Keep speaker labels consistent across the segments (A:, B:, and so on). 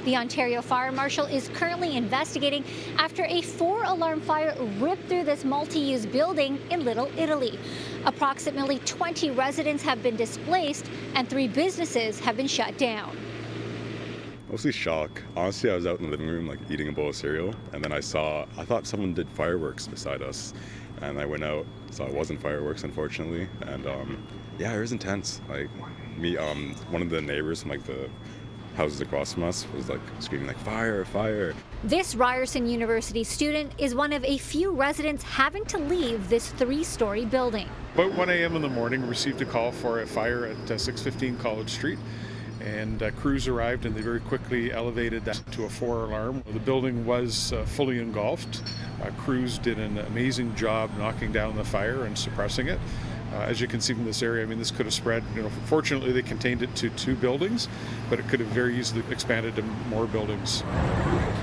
A: The Ontario Fire Marshal is currently investigating after a 4-alarm fire ripped through this multi-use building in Little Italy. Approximately 20 residents have been displaced and 3 businesses have been shut down.
B: Mostly shock. Honestly, I was out in the living room like eating a bowl of cereal, and then I thought someone did fireworks beside us, and I went out, saw it wasn't fireworks, unfortunately, and yeah, it was intense. Like one of the neighbors from like the houses across from us was like screaming like fire, fire.
A: This Ryerson University student is one of a few residents having to leave this 3-story building.
C: About 1 a.m. in the morning, we received a call for a fire at 615 College Street. And crews arrived and they very quickly elevated that to a 4-alarm. The building was fully engulfed. Crews did an amazing job knocking down the fire and suppressing it. As you can see from this area, I mean, this could have spread, fortunately they contained it to 2 buildings, but it could have very easily expanded to more buildings.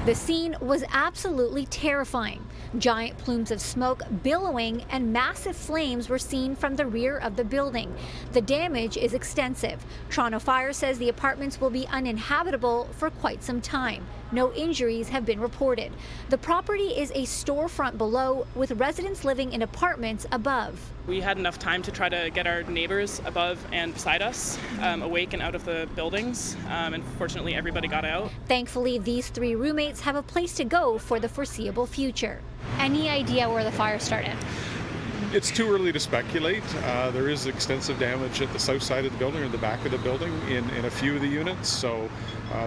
A: The scene was absolutely terrifying. Giant plumes of smoke billowing and massive flames were seen from the rear of the building. The damage is extensive. Toronto Fire says the apartments will be uninhabitable for quite some time. No injuries have been reported. The property is a storefront below, with residents living in apartments above.
D: We had enough time to try to get our neighbors above and beside us awake and out of the buildings, and fortunately everybody got out.
A: Thankfully, these 3 roommates have a place to go for the foreseeable future. Any idea where the fire started?
C: It's too early to speculate. There is extensive damage at the south side of the building or the back of the building in a few of the units, so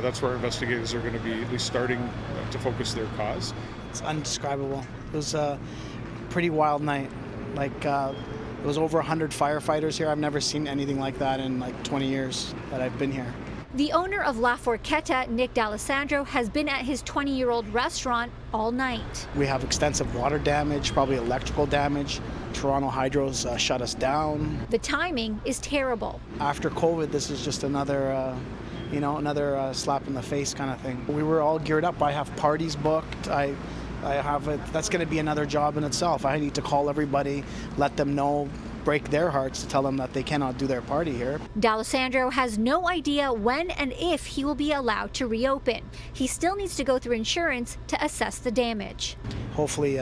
C: that's where investigators are going to be at least starting to focus their cause.
E: It's undescribable. It was a pretty wild night. Like it was over 100 firefighters here. I've never seen anything like that in like 20 years that I've been here.
A: The owner of La Forchetta, Nick D'Alessandro, has been at his 20-year-old restaurant all night.
E: We have extensive water damage, probably electrical damage. Toronto Hydro's shut us down.
A: The timing is terrible.
E: After COVID, this is just another slap in the face kind of thing. We were all geared up. I have parties booked. That's going to be another job in itself. I need to call everybody, let them know, break their hearts to tell them that they cannot do their party here.
A: D'Alessandro has no idea when and if he will be allowed to reopen. He still needs to go through insurance to assess the damage.
E: Hopefully,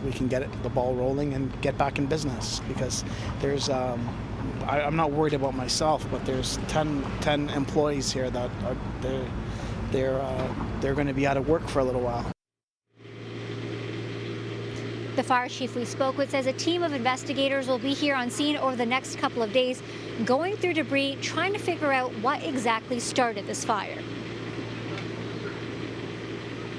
E: we can get the ball rolling and get back in business, because there's, I'm not worried about myself, but there's 10 employees here that they're going to be out of work for a little while.
A: The fire chief we spoke with says a team of investigators will be here on scene over the next couple of days, going through debris, trying to figure out what exactly started this fire.